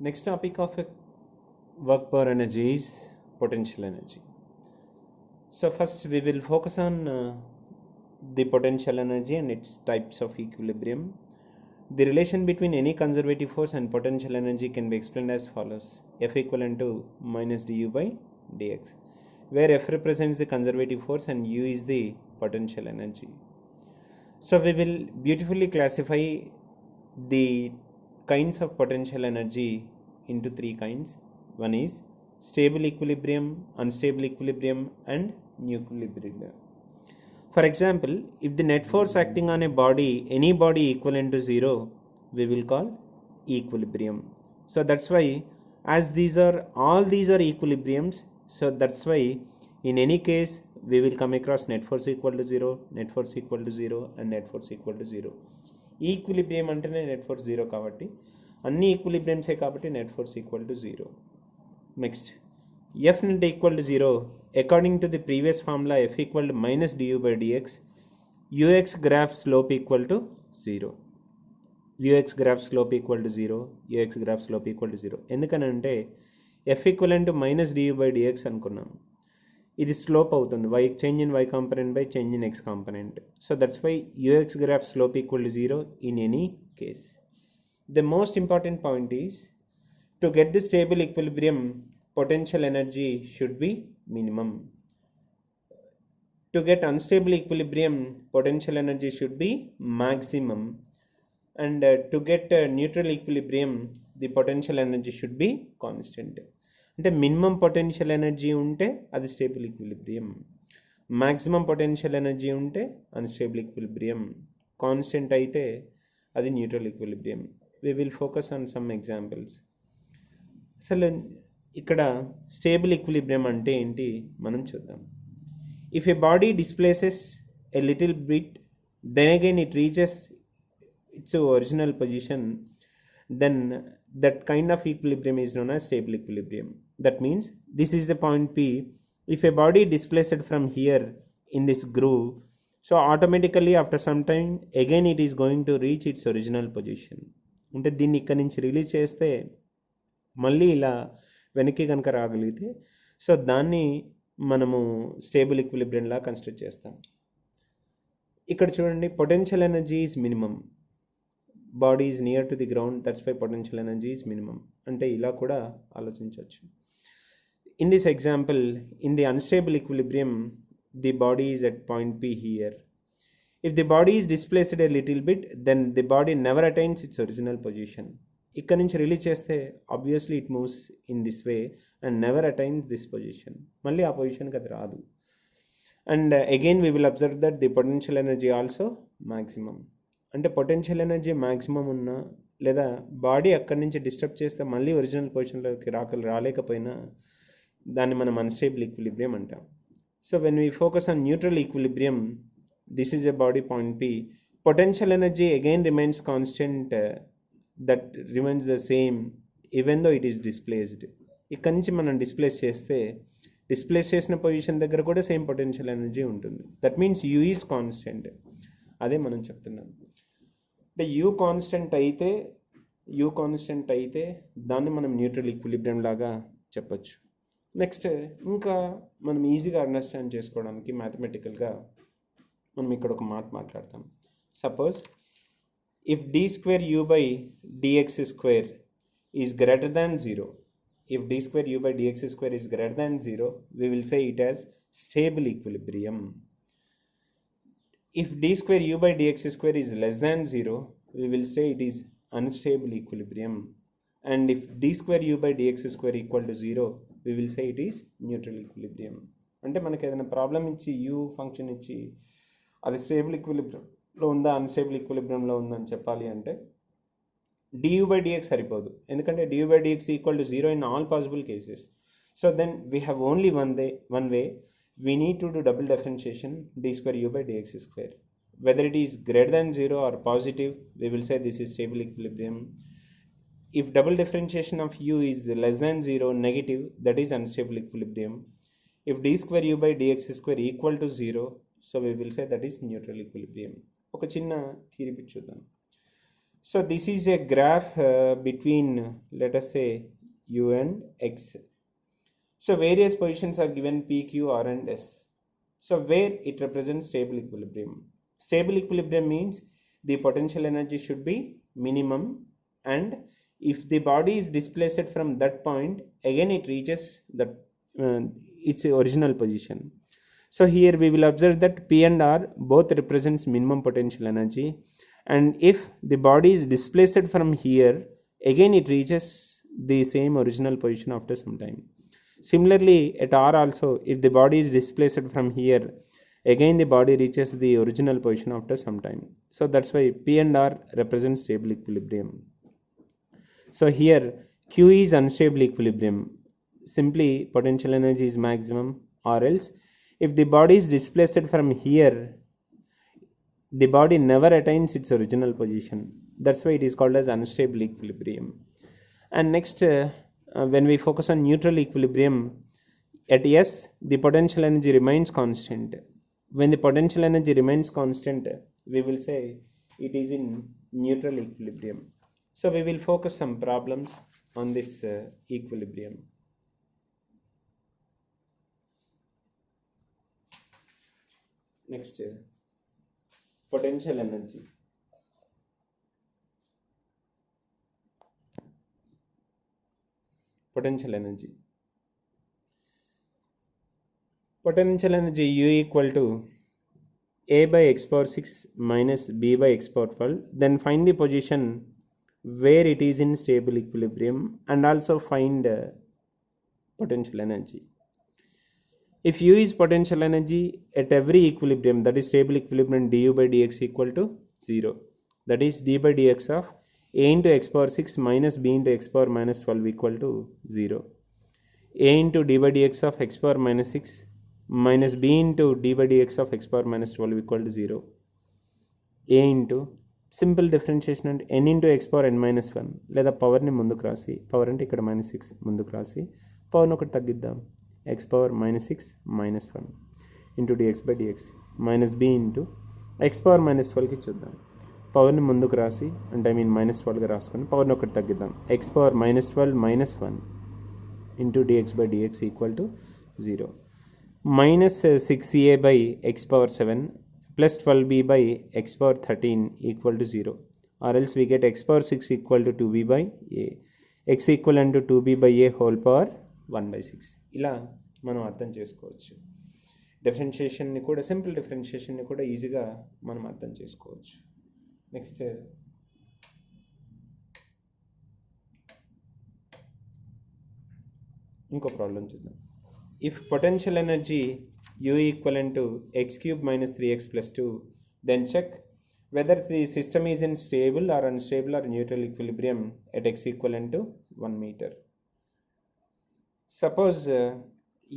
Next topic of work power energy is potential energy. So first we will focus on the potential energy and its types of equilibrium. The relation between any conservative force and potential energy can be explained as follows: F equivalent to minus du by dx, where F represents the conservative force and U is the potential energy. So we will beautifully classify the kinds of potential energy into three kinds. One is stable equilibrium, unstable equilibrium, and new equilibrium. For example, if the net force acting on a body, any body equivalent to 0, we will call equilibrium. So that's why, as all these are equilibriums, so that's why in any case we will come across net force equal to 0, net force equal to 0, and net force equal to 0. Equilibrium అంటేనే net force 0 కాబట్టి అన్ని ఈక్విలిబ్రియంసే కాబట్టి net force equal to 0. Next F net equal to 0, according to the previous formula, F equal to minus du by dx, ux graph slope equal to 0. ux graph slope equal to 0, ux graph slope equal to 0. ఎందుకనంటే F equivalent to minus du by dx అనుకున్నాం. ఇది slope అవుతుంది, change in y component by change in x component. So that's why ux graph slope equal to 0 in any case. The most important point is, to get the stable equilibrium, potential energy should be minimum. To get unstable equilibrium, potential energy should be maximum. And to get neutral equilibrium, the potential energy should be constant. అంటే minimum potential energy ఉంటే అది stable equilibrium, maximum potential energy ఉంటే unstable equilibrium, constant అయితే అది neutral equilibrium. We will focus on some examples. అసలు ఇక్కడ stable equilibrium అంటే ఏంటి మనం చూద్దాం. If a body displaces a little bit, then again it reaches its original position, then that kind of equilibrium is known as stable equilibrium. That means this is the point P. If a body displaced from here in this groove, so automatically after some time again it is going to reach its original position. అంటే దీన్ని ఇక్కడ నుంచి release చేస్తే మళ్ళీ ఇలా వెనక్కి కనుక రాగలిగితే so దాన్ని మనము స్టేబుల్ ఈక్విలిబ్రియం లా కన్స్ట్రక్ట్ చేస్తాం. ఇక్కడ చూడండి, potential energy is minimum, body is near to the ground, that's why potential energy is minimum. అంటే ఇలా కూడా ఆలోచించవచ్చు. In this example, in the unstable equilibrium, the body is at point P here. If the body is displaced a little bit, then the body never attains its original position. ఇక్కడ నుంచి release చేస్తే obviously it moves in this way and never attains this position. మళ్ళీ ఆ పొజిషన్కి అది రాదు. And again we will observe that the potential energy also maximum. అంటే potential energy maximum ఉన్నా లేదా బాడీ అక్కడి నుంచి డిస్టర్బ్ చేస్తే మళ్ళీ ఒరిజినల్ పొజిషన్లోకి రాలేకపోయినా దాన్ని మనం అన్స్టేబుల్ ఈక్విలిబ్రియం అంటాం. So when we focus on neutral equilibrium, this is a body point P, potential energy again remains constant, that remains the same even though it is displaced. ఇక్కడి నుంచి మనం displays చేసిన position దగ్గర కూడా same potential energy ఉంటుంది. That means you is constant. అదే మనం చెప్తున్నాం. అంటే యూ కాన్స్టెంట్ అయితే దాన్ని మనం న్యూట్రల్ ఈక్విలిబ్రియం లాగా చెప్పచ్చు. నెక్స్ట్ ఇంకా మనం ఈజీగా అండర్స్టాండ్ చేసుకోవడానికి మ్యాథమెటికల్గా మనం ఇక్కడ ఒక మాట మాట్లాడతాం. Suppose if d square u by d x square is greater than 0, if d square u by dx square is greater than 0, we will say it as stable equilibrium. If d square u by dx square is less than 0, we will say it is unstable equilibrium. And if d square u by dx square equal to 0, we will say it is neutral equilibrium. అంటే మనకి ఏదైనా problem ఇచ్చి u function ఇచ్చి అది stable ఈక్విలిబ్రియంలో ఉందా unstable ఈక్విలిబ్రియంలో ఉందని చెప్పాలి అంటే du by dx సరిపోదు, ఎందుకంటే du by dx equal to 0 in all possible cases. So then we have only one way. We need to do double differentiation d square u by dx square. Whether it is greater than 0 or positive, we will say this is stable equilibrium. If double differentiation of u is less than 0, negative, that is unstable equilibrium. If d square u by dx square equal to 0, so we will say that is neutral equilibrium. ఒక చిన్న theory చూద్దాం. So this is a graph between, let us say, u and x. So various positions are given p, q, r and s. So where it represents stable equilibrium. Stable equilibrium means the potential energy should be minimum, and if the body is displaced from that point, again it reaches the its original position. So here we will observe that p and r both represents minimum potential energy, and if the body is displaced from here, again it reaches the same original position after some time. Similarly at r also, if the body is displaced from here, again the body reaches the original position after some time. So that's why p and r represent stable equilibrium. So here q is unstable equilibrium. Simply potential energy is maximum, or else if the body is displaced from here, the body never attains its original position. That's why it is called as unstable equilibrium. And next, when we focus on neutral equilibrium, at S the potential energy remains constant. When the potential energy remains constant, we will say it is in neutral equilibrium. So we will focus some problems on this equilibrium. Next, potential energy. Potential energy. Potential energy U equal to a by x power 6 minus b by x power 12. Then find the position where it is in stable equilibrium, and also find potential energy. If U is potential energy at every equilibrium, that is stable equilibrium, du by dx equal to 0. That is d by dx of a into x power 6 minus b into x power minus 12 equal to 0. A into d by dx of x power minus 6 minus b into d by dx of x power minus 12 equal to 0. A into simple differentiation అంటే n into x power n minus 1, లేదా పవర్ని ముందుకు రాసి, power అంటే ఇక్కడ minus 6 ముందుకు రాసి పవర్ని ఒకటి తగ్గిద్దాం, x power minus 6 minus 1 into dx by dx minus b into x power minus 12కి చూద్దాం, పవర్ని ముందుకు రాసి అంటే ఐ మీన్ మైనస్ 12గా రాసుకొని పవర్ని ఒకటి తగ్గిద్దాం, x power minus 12 minus 1 into dx by dx equal to 0. మైనస్ 6a by x power 7 plus 12b by x power 13 equal to 0, or else we get x power 6 equal to 2b by a, x equivalent to 2b by a whole power 1 by 6. ఇలా మనం అర్థం చేసుకోవచ్చు. డిఫరెన్షియేషన్ని కూడా, simple డిఫరెన్షియేషన్ని కూడా ఈజీగా మనం అర్థం చేసుకోవచ్చు. నెక్స్ట్ ఇంకో ప్రాబ్లం చూద్దాం. If potential energy U equivalent to x cube minus 3x plus 2, then check whether the system is in stable or unstable or neutral equilibrium at x equivalent to 1 meter. Suppose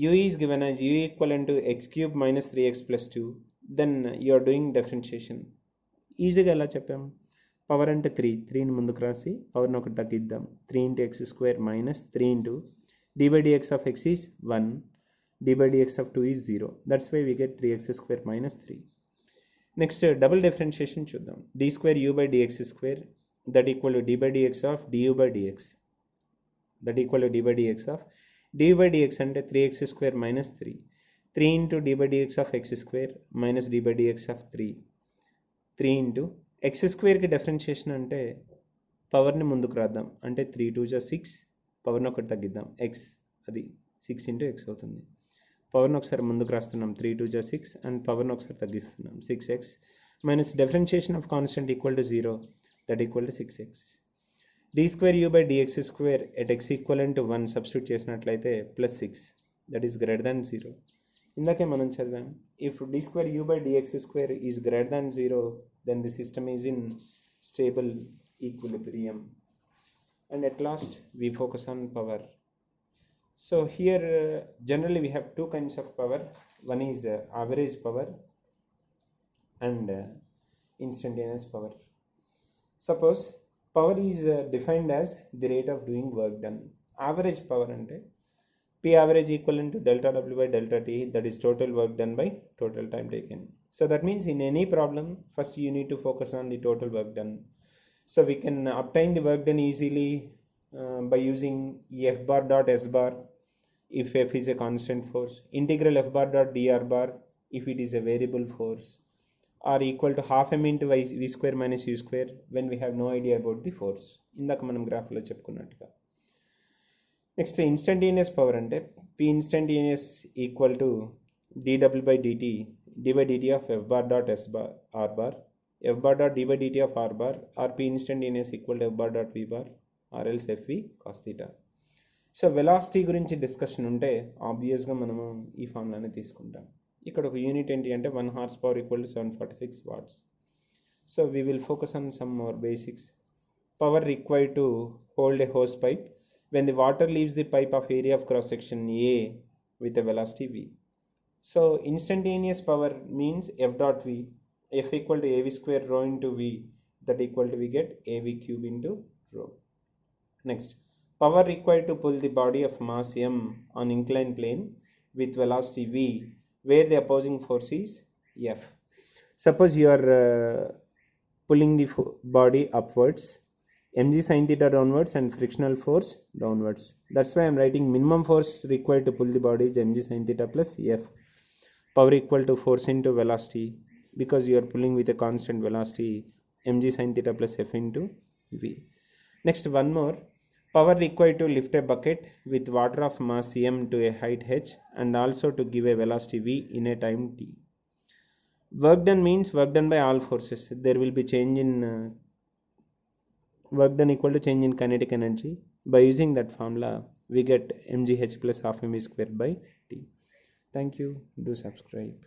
U is given as U equivalent to x cube minus 3x plus 2, then you are doing differentiation. ఈజీగా ఎలా చెప్పాం, power అంటే 3ని ముందుకు రాసి పవర్ని ఒకటి తగ్గిద్దాం, 3 into x square minus 3 into d by dx of x is 1, d by dx of 2 is 0. That's why we get 3x square minus 3. Next, double differentiation చూద్దాం. d square u by dx square that equal to d by dx of du by dx, that equal to d by dx of du by dx అంటే 3x square minus 3, 3 into d by dx of x square minus d by dx of 3, 3 into x squareకి differentiation అంటే పవర్ని ముందుకు రాద్దాం, అంటే 3 2 6, పవర్ని ఒకటి తగ్గిద్దాం, x అది 6 into x అవుతుంది. పవర్ని ఒకసారి ముందుకు రాస్తున్నాం, 3 2 6, అండ్ పవర్ని ఒకసారి తగ్గిస్తున్నాం, 6x minus differentiation of constant equal to 0, that equal to 6x. d square u by dx square at x equivalent to 1 substitute చేసినట్లయితే plus 6, that is greater than 0. ఇందాకే మనం చదివాం, if d square u by dx square is greater than 0, then the system is in stable equilibrium. And at last we focus on power. So here generally we have two kinds of power. One is average power and instantaneous power. Suppose power is defined as the rate of doing work done. Average power ante P average equivalent to delta W by delta T, that is total work done by total time taken. So that means in any problem, first you need to focus on the total work done. So we can obtain the work done easily by using F bar dot S bar if F is a constant force, integral F bar dot dr bar if it is a variable force, or equal to half m into v square minus u square when we have no idea about the force. ఇందాక మనం గ్రాఫ్లో చెప్పుకున్నట్టుగా. Next instantaneous power అంటే P instantaneous equal to dw by dt d by dt of f bar dot s bar r bar f bar dot d by dt of r bar or P instantaneous equal to f bar dot v bar or else fv cos theta. So velocity గురించి discussion ఉంటే ఆబ్వియస్గా మనము ఈ ఫార్ములాని తీసుకుంటాం. ఇక్కడ ఒక unit ఏంటి అంటే 1 horse power equal to 746 watts. So we will focus on some more basics. Power required to hold a hose pipe when the water leaves the pipe of area of cross section A with a velocity v. So instantaneous power means F dot v, F equal to AV square rho into v, that equal to we get AV cube into rho. Next, power required to pull the body of mass m on inclined plane with velocity v where the opposing force is F. Suppose you are pulling the body upwards, mg sin theta downwards and frictional force downwards. That's why I'm writing minimum force required to pull the body is mg sin theta plus F. Power equal to force into velocity, because you are pulling with a constant velocity, mg sin theta plus F into v. Next, one more. Power required to lift a bucket with water of mass m to a height h and also to give a velocity v in a time t. Work done means work done by all forces. There will be change in work done equal to change in kinetic energy. By using that formula, we get mgh plus half mv square by t. Thank you. Do subscribe.